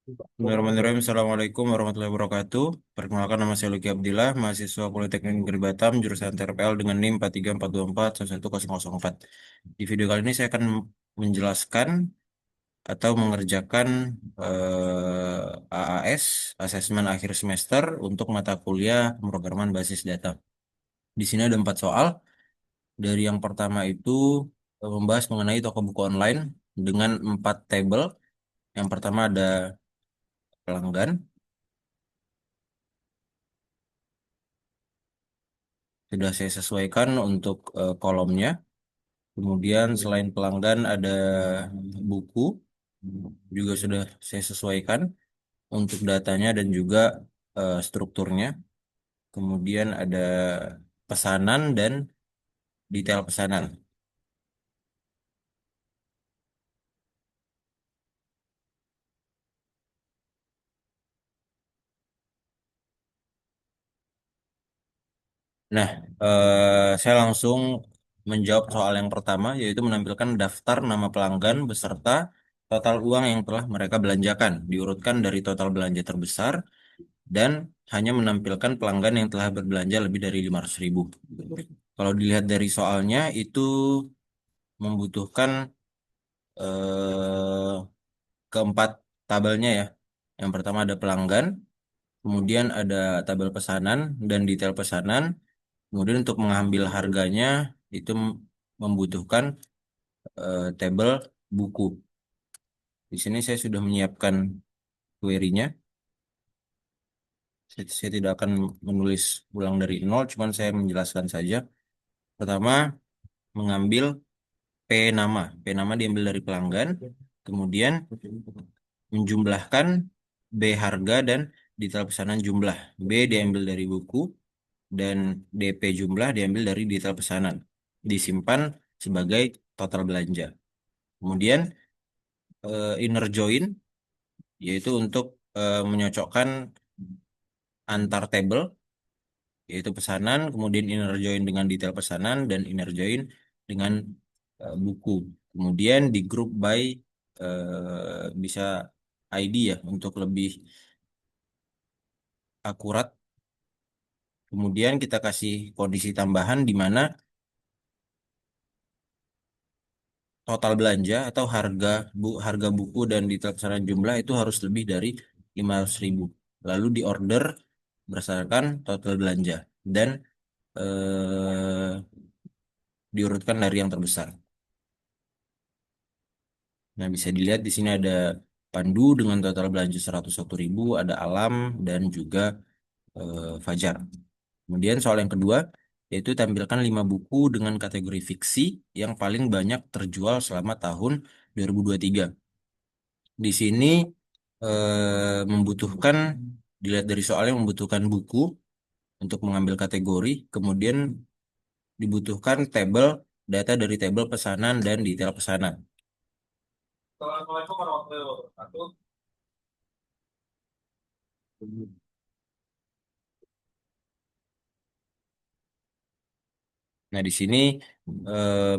Bismillahirrahmanirrahim. Assalamualaikum warahmatullahi wabarakatuh. Perkenalkan, nama saya Luki Abdillah, mahasiswa Politeknik Negeri Batam, jurusan TRPL dengan NIM 4342411004. Di video kali ini saya akan menjelaskan atau mengerjakan AAS, Asesmen Akhir Semester untuk mata kuliah pemrograman basis data. Di sini ada 4 soal. Dari yang pertama itu membahas mengenai toko buku online dengan 4 tabel. Yang pertama ada pelanggan. Sudah saya sesuaikan untuk kolomnya. Kemudian selain pelanggan ada buku, juga sudah saya sesuaikan untuk datanya dan juga strukturnya. Kemudian ada pesanan dan detail pesanan. Nah, saya langsung menjawab soal yang pertama, yaitu menampilkan daftar nama pelanggan beserta total uang yang telah mereka belanjakan, diurutkan dari total belanja terbesar dan hanya menampilkan pelanggan yang telah berbelanja lebih dari 500.000. Kalau dilihat dari soalnya itu membutuhkan eh, keempat tabelnya ya. Yang pertama ada pelanggan, kemudian ada tabel pesanan dan detail pesanan. Kemudian untuk mengambil harganya itu membutuhkan tabel buku. Di sini saya sudah menyiapkan query-nya. Saya tidak akan menulis ulang dari nol, cuman saya menjelaskan saja. Pertama, mengambil P nama. P nama diambil dari pelanggan, kemudian menjumlahkan B harga dan detail pesanan jumlah. B diambil dari buku dan DP jumlah diambil dari detail pesanan. Disimpan sebagai total belanja. Kemudian inner join yaitu untuk menyocokkan antar tabel yaitu pesanan, kemudian inner join dengan detail pesanan dan inner join dengan buku. Kemudian di group by bisa ID ya untuk lebih akurat. Kemudian kita kasih kondisi tambahan di mana total belanja atau harga buku dan detail pesanan jumlah itu harus lebih dari 500.000. Lalu di order berdasarkan total belanja dan diurutkan dari yang terbesar. Nah, bisa dilihat di sini ada Pandu dengan total belanja 101.000, ada Alam dan juga Fajar. Kemudian soal yang kedua, yaitu tampilkan 5 buku dengan kategori fiksi yang paling banyak terjual selama tahun 2023. Di sini membutuhkan, dilihat dari soalnya membutuhkan buku untuk mengambil kategori, kemudian dibutuhkan tabel data dari tabel pesanan dan detail pesanan. Nah, di sini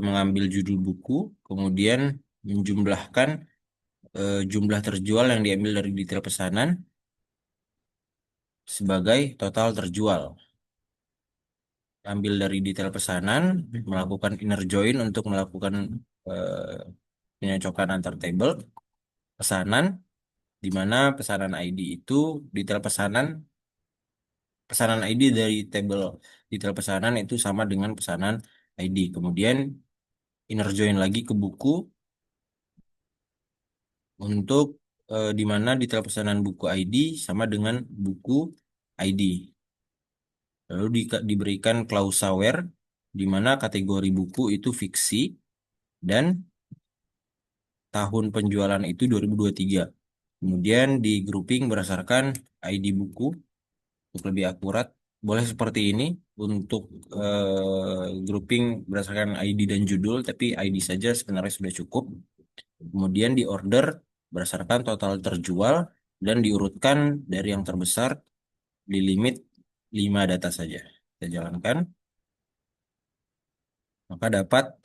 mengambil judul buku, kemudian menjumlahkan jumlah terjual yang diambil dari detail pesanan sebagai total terjual. Ambil dari detail pesanan, melakukan inner join untuk melakukan eh, penyocokan antar table pesanan, di mana pesanan ID itu detail pesanan ID dari table detail pesanan itu sama dengan pesanan ID. Kemudian inner join lagi ke buku untuk di mana detail pesanan buku ID sama dengan buku ID. Lalu diberikan klausa where di mana kategori buku itu fiksi dan tahun penjualan itu 2023. Kemudian di grouping berdasarkan ID buku untuk lebih akurat. Boleh seperti ini untuk grouping berdasarkan ID dan judul, tapi ID saja sebenarnya sudah cukup. Kemudian di order berdasarkan total terjual dan diurutkan dari yang terbesar di limit 5 data saja. Kita jalankan, maka dapat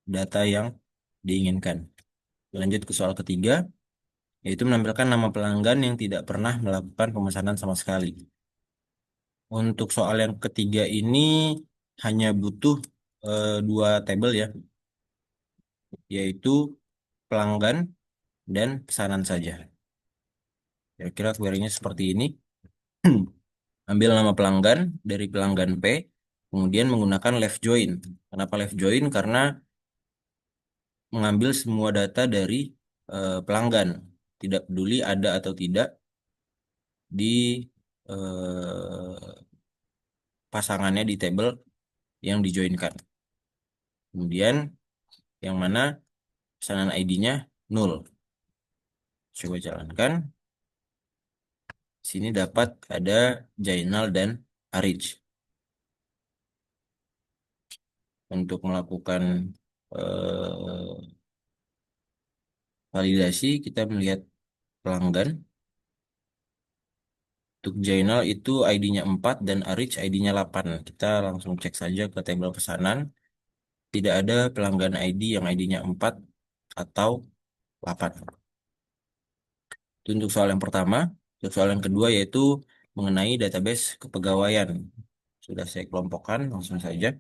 data yang diinginkan. Lanjut ke soal ketiga. yaitu menampilkan nama pelanggan yang tidak pernah melakukan pemesanan sama sekali. Untuk soal yang ketiga ini hanya butuh dua tabel ya, yaitu pelanggan dan pesanan saja. Kira-kira query-nya seperti ini. Ambil nama pelanggan dari pelanggan P, kemudian menggunakan left join. Kenapa left join? Karena mengambil semua data dari pelanggan, tidak peduli ada atau tidak di eh, pasangannya di tabel yang dijoinkan. Kemudian yang mana pesanan ID-nya nol. Coba jalankan. Sini dapat ada Jainal dan Arij. Untuk melakukan eh, validasi, kita melihat pelanggan. Untuk Jainal itu ID-nya 4 dan Arij ID-nya 8. Kita langsung cek saja ke tabel pesanan. Tidak ada pelanggan ID yang ID-nya 4 atau 8. Itu untuk soal yang pertama. Untuk soal yang kedua yaitu mengenai database kepegawaian. Sudah saya kelompokkan, langsung saja.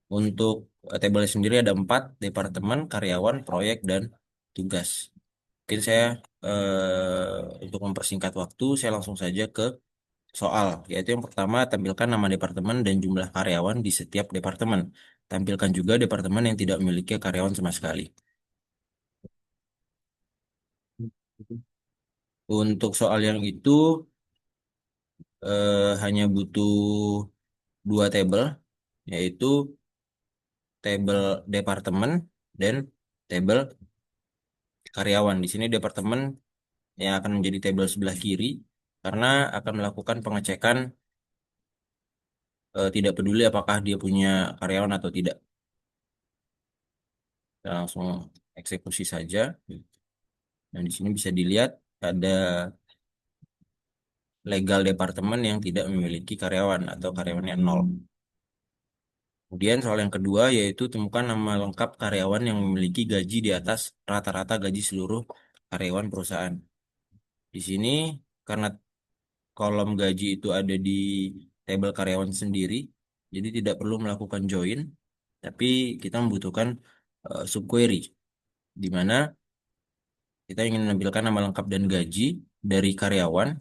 Untuk tabelnya sendiri ada 4, departemen, karyawan, proyek, dan tugas. Mungkin saya untuk mempersingkat waktu, saya langsung saja ke soal, yaitu yang pertama, tampilkan nama departemen dan jumlah karyawan di setiap departemen. Tampilkan juga departemen yang tidak memiliki karyawan sama sekali. Untuk soal yang itu hanya butuh dua tabel, yaitu tabel departemen dan tabel karyawan. Di sini departemen yang akan menjadi tabel sebelah kiri karena akan melakukan pengecekan tidak peduli apakah dia punya karyawan atau tidak. Kita langsung eksekusi saja. Dan di sini bisa dilihat ada legal departemen yang tidak memiliki karyawan atau karyawannya nol. Kemudian soal yang kedua yaitu temukan nama lengkap karyawan yang memiliki gaji di atas rata-rata gaji seluruh karyawan perusahaan. Di sini karena kolom gaji itu ada di tabel karyawan sendiri, jadi tidak perlu melakukan join, tapi kita membutuhkan subquery, di mana kita ingin menampilkan nama lengkap dan gaji dari karyawan,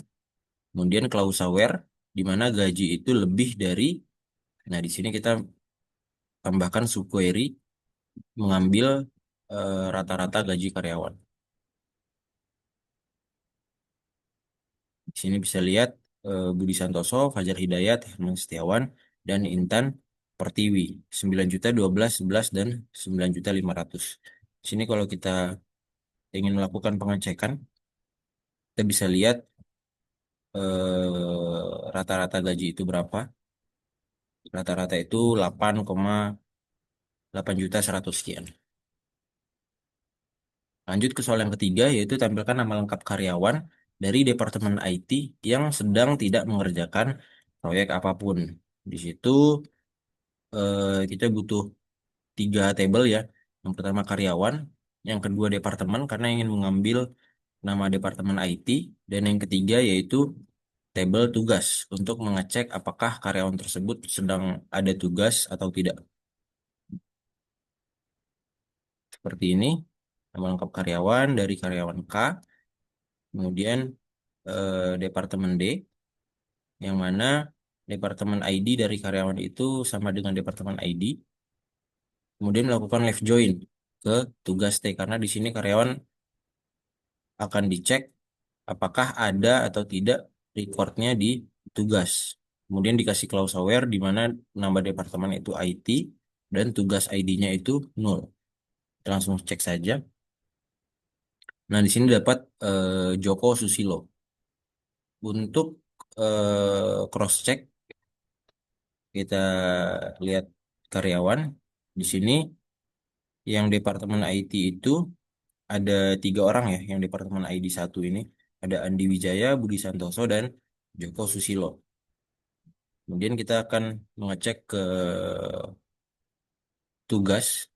kemudian klausa where, di mana gaji itu lebih dari, nah di sini kita tambahkan subquery, mengambil rata-rata gaji karyawan. Di sini bisa lihat Budi Santoso, Fajar Hidayat, Herman Setiawan, dan Intan Pertiwi. 9 juta, 12, 11, dan 9 juta 500. Di sini kalau kita ingin melakukan pengecekan, kita bisa lihat rata-rata gaji itu berapa. Rata-rata itu 8,8 juta 100 sekian. Lanjut ke soal yang ketiga, yaitu tampilkan nama lengkap karyawan dari Departemen IT yang sedang tidak mengerjakan proyek apapun. Di situ kita butuh 3 tabel ya. Yang pertama karyawan, yang kedua departemen karena ingin mengambil nama departemen IT, dan yang ketiga yaitu tabel tugas untuk mengecek apakah karyawan tersebut sedang ada tugas atau tidak. Seperti ini, nama lengkap karyawan dari karyawan K, kemudian departemen D, yang mana departemen ID dari karyawan itu sama dengan departemen ID, kemudian melakukan left join ke tugas T karena di sini karyawan akan dicek apakah ada atau tidak recordnya di tugas. Kemudian dikasih clause aware di mana nama departemen itu IT dan tugas ID-nya itu nol. Kita langsung cek saja. Nah, di sini dapat Joko Susilo. Untuk cross check kita lihat karyawan di sini yang departemen IT itu ada 3 orang ya, yang departemen ID satu ini ada Andi Wijaya, Budi Santoso, dan Joko Susilo. Kemudian kita akan mengecek ke tugas,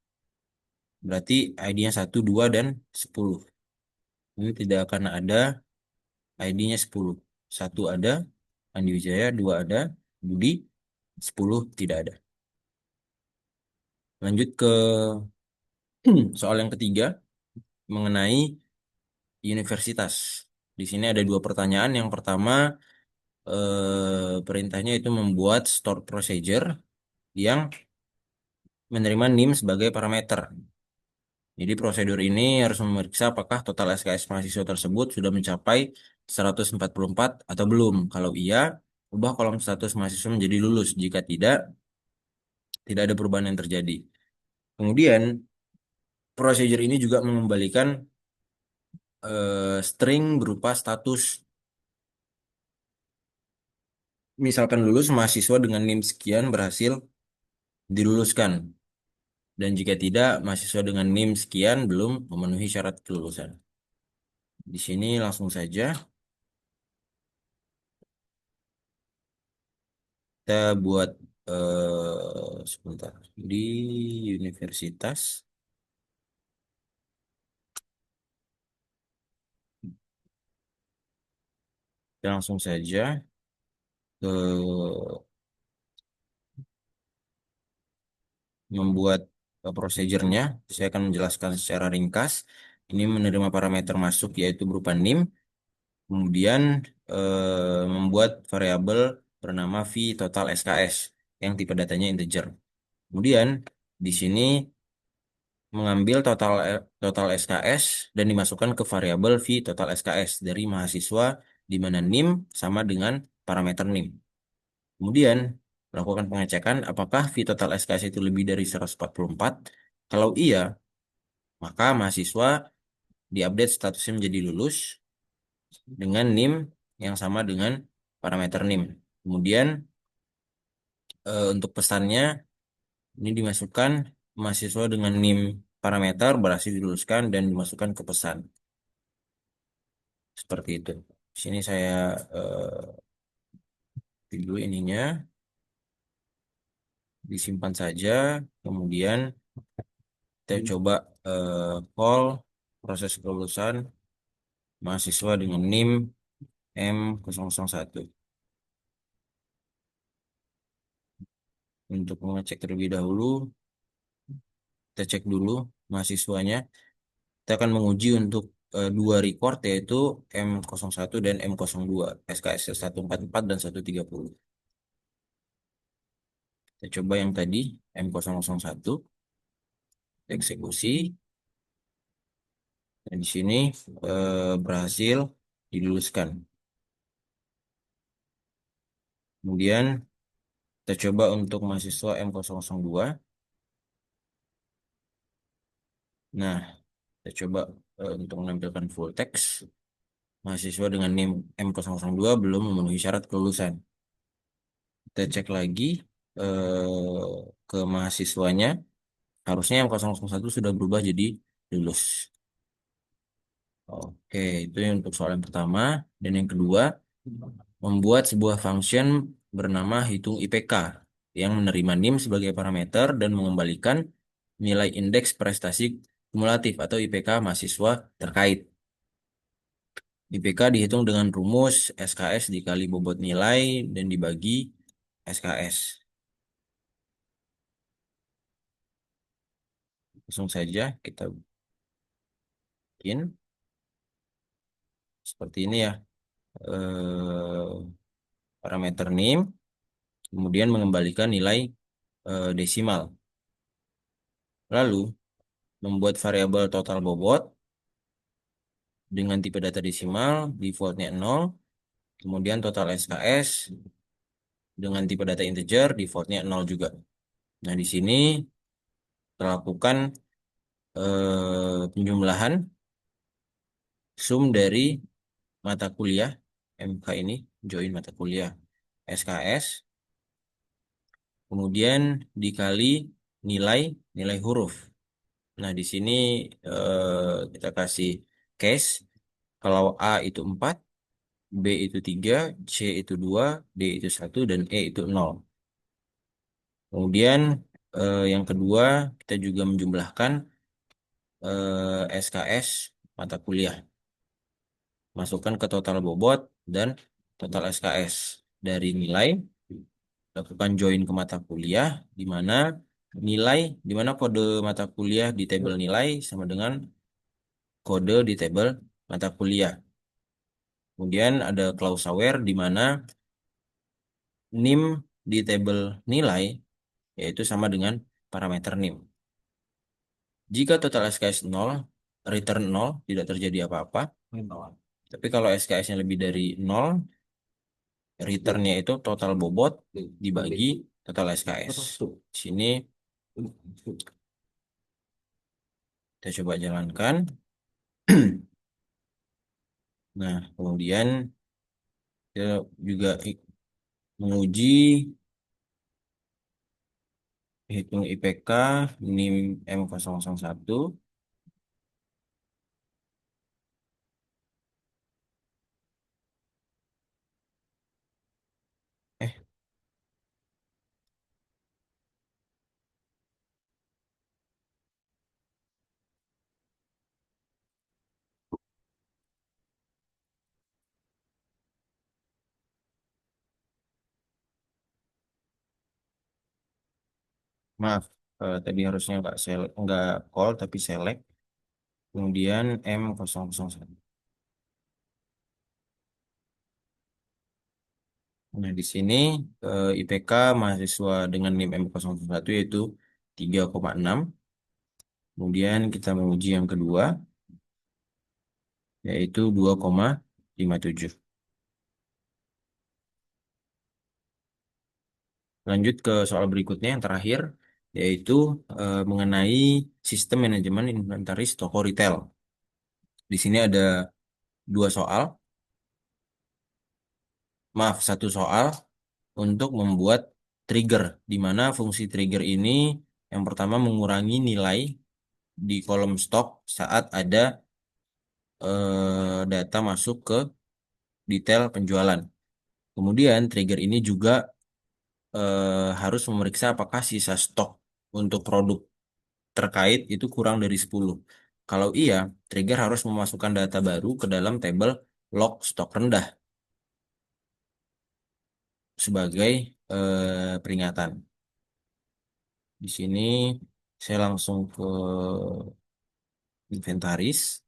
berarti ID-nya 1, 2, dan 10. Ini tidak akan ada ID-nya 10. Satu ada, Andi Wijaya, dua ada, Budi, 10 tidak ada. Lanjut ke soal yang ketiga mengenai universitas. Di sini ada dua pertanyaan. Yang pertama, perintahnya itu membuat stored procedure yang menerima NIM sebagai parameter. Jadi prosedur ini harus memeriksa apakah total SKS mahasiswa tersebut sudah mencapai 144 atau belum. Kalau iya, ubah kolom status mahasiswa menjadi lulus. Jika tidak, tidak ada perubahan yang terjadi. Kemudian, prosedur ini juga mengembalikan string berupa status. Misalkan lulus, mahasiswa dengan NIM sekian berhasil diluluskan. Dan jika tidak, mahasiswa dengan NIM sekian belum memenuhi syarat kelulusan. Di sini langsung saja kita buat sebentar di universitas. Kita langsung saja ke membuat prosedurnya. Saya akan menjelaskan secara ringkas. Ini menerima parameter masuk yaitu berupa NIM. Kemudian membuat variabel bernama v total SKS yang tipe datanya integer. Kemudian di sini mengambil total SKS dan dimasukkan ke variabel v total SKS dari mahasiswa di mana NIM sama dengan parameter NIM. Kemudian melakukan pengecekan apakah v total SKS itu lebih dari 144. Kalau iya, maka mahasiswa diupdate statusnya menjadi lulus dengan NIM yang sama dengan parameter NIM. Kemudian untuk pesannya ini dimasukkan mahasiswa dengan NIM parameter berhasil diluluskan dan dimasukkan ke pesan. Seperti itu. Di sini saya dulu ininya disimpan saja. Kemudian kita coba call proses kelulusan mahasiswa dengan NIM M001. Untuk mengecek terlebih dahulu, kita cek dulu mahasiswanya. Kita akan menguji untuk dua record yaitu M01 dan M02, SKS 144 dan 130. Kita coba yang tadi M001, eksekusi. Dan di sini berhasil diluluskan. Kemudian kita coba untuk mahasiswa M002. Nah, kita coba untuk menampilkan full text. Mahasiswa dengan NIM M002 belum memenuhi syarat kelulusan. Kita cek lagi ke mahasiswanya. Harusnya M001 sudah berubah jadi lulus. Oke, itu yang untuk soal yang pertama. Dan yang kedua, membuat sebuah function bernama hitung IPK yang menerima NIM sebagai parameter dan mengembalikan nilai indeks prestasi kumulatif atau IPK mahasiswa terkait. IPK dihitung dengan rumus SKS dikali bobot nilai dan dibagi SKS. Langsung saja kita bikin seperti ini ya. Parameter NIM, kemudian mengembalikan nilai desimal. Lalu membuat variabel total bobot dengan tipe data desimal, defaultnya 0, kemudian total SKS dengan tipe data integer, defaultnya 0 juga. Nah, di sini terlakukan penjumlahan sum dari mata kuliah MK ini, join mata kuliah SKS, kemudian dikali nilai nilai huruf. Nah, di sini kita kasih case kalau A itu 4, B itu 3, C itu 2, D itu 1, dan E itu 0. Kemudian yang kedua kita juga menjumlahkan SKS mata kuliah. masukkan ke total bobot dan total SKS. Dari nilai, lakukan join ke mata kuliah, di mana nilai, di mana kode mata kuliah di tabel nilai sama dengan kode di tabel mata kuliah. Kemudian ada clause aware, di mana NIM di tabel nilai yaitu sama dengan parameter NIM. Jika total SKS 0, return 0, tidak terjadi apa-apa. Tapi kalau SKS-nya lebih dari 0, returnnya itu total bobot dibagi total SKS. Di sini kita coba jalankan. Nah, kemudian kita juga menguji hitung IPK NIM M001. Eh, maaf, tadi harusnya nggak call tapi select. Kemudian M001. Nah, di sini IPK mahasiswa dengan NIM M001 yaitu 3,6. Kemudian kita menguji yang kedua, yaitu 2,57. Lanjut ke soal berikutnya yang terakhir, yaitu mengenai sistem manajemen inventaris toko retail. Di sini ada dua soal, maaf, satu soal untuk membuat trigger, di mana fungsi trigger ini yang pertama mengurangi nilai di kolom stok saat ada data masuk ke detail penjualan. Kemudian trigger ini juga harus memeriksa apakah sisa stok untuk produk terkait itu kurang dari 10. Kalau iya, trigger harus memasukkan data baru ke dalam tabel log stok rendah sebagai peringatan. Di sini saya langsung ke inventaris,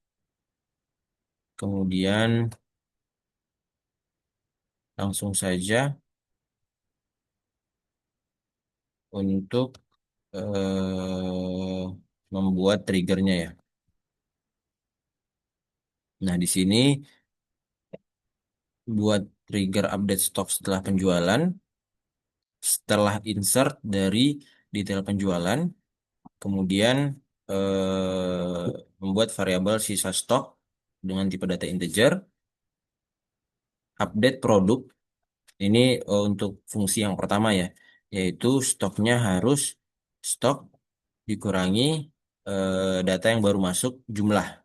kemudian langsung saja untuk membuat triggernya ya. Nah, di sini buat trigger update stok setelah penjualan, setelah insert dari detail penjualan, kemudian membuat variabel sisa stok dengan tipe data integer, update produk. Ini untuk fungsi yang pertama ya, yaitu stoknya harus stok dikurangi data yang baru masuk,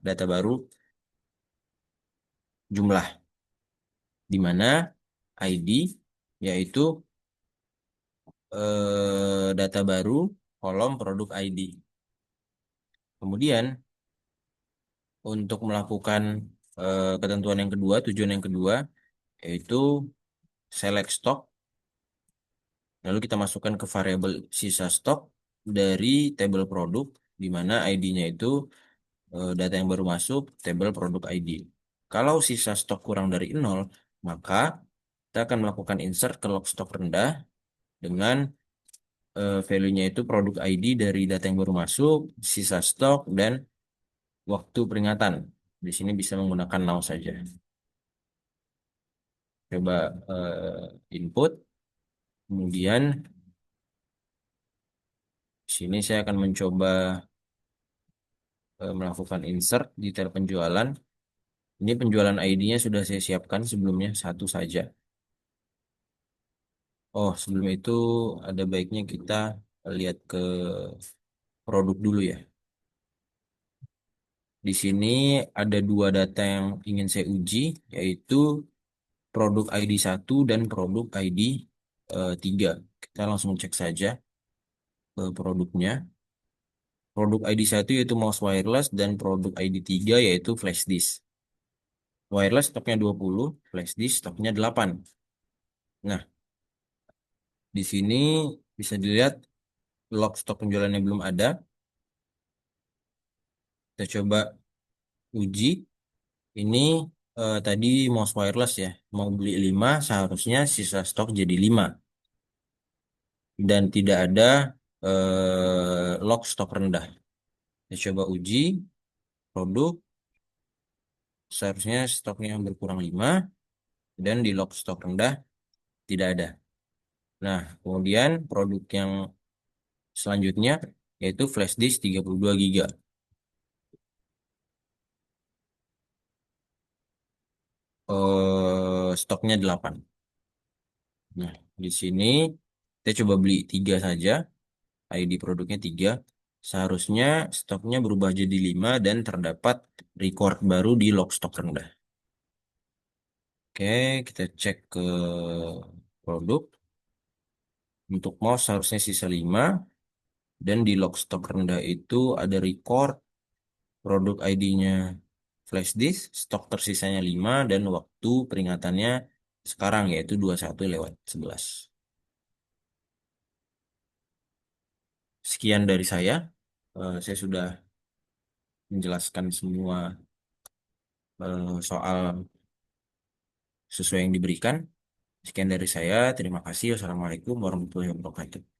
data baru jumlah, di mana ID yaitu data baru kolom produk ID. Kemudian untuk melakukan ketentuan yang kedua, tujuan yang kedua yaitu select stock. Lalu kita masukkan ke variabel sisa stok dari tabel produk, di mana ID-nya itu data yang baru masuk, tabel produk ID. Kalau sisa stok kurang dari 0, maka kita akan melakukan insert ke log stok rendah dengan value-nya itu produk ID dari data yang baru masuk, sisa stok, dan waktu peringatan. Di sini bisa menggunakan now saja. Coba input, kemudian di sini saya akan mencoba melakukan insert detail penjualan. Ini penjualan ID-nya sudah saya siapkan sebelumnya, satu saja. Oh, sebelum itu ada baiknya kita lihat ke produk dulu ya. Di sini ada dua data yang ingin saya uji, yaitu produk ID 1 dan produk ID 3. Kita langsung cek saja ke produknya. Produk ID 1 yaitu mouse wireless dan produk ID 3 yaitu flash disk. wireless stoknya 20, flash disk stoknya 8. Nah, di sini bisa dilihat log stok penjualannya belum ada. Kita coba uji. Ini tadi mouse wireless ya. Mau beli 5, seharusnya sisa stok jadi 5. Dan tidak ada log stok rendah. Kita coba uji produk. Seharusnya stoknya berkurang 5. Dan di log stok rendah tidak ada. Nah, kemudian produk yang selanjutnya yaitu flash disk 32 GB. Stoknya 8. Nah, di sini kita coba beli 3 saja. ID produknya 3. Seharusnya stoknya berubah jadi 5 dan terdapat record baru di log stok rendah. Oke, kita cek ke produk. Untuk mouse harusnya sisa 5. Dan di log stok rendah itu ada record produk ID-nya flash disk, stok tersisanya 5 dan waktu peringatannya sekarang yaitu 21:11. Sekian dari saya. Saya sudah menjelaskan semua soal sesuai yang diberikan. Sekian dari saya. Terima kasih. Wassalamualaikum warahmatullahi wabarakatuh.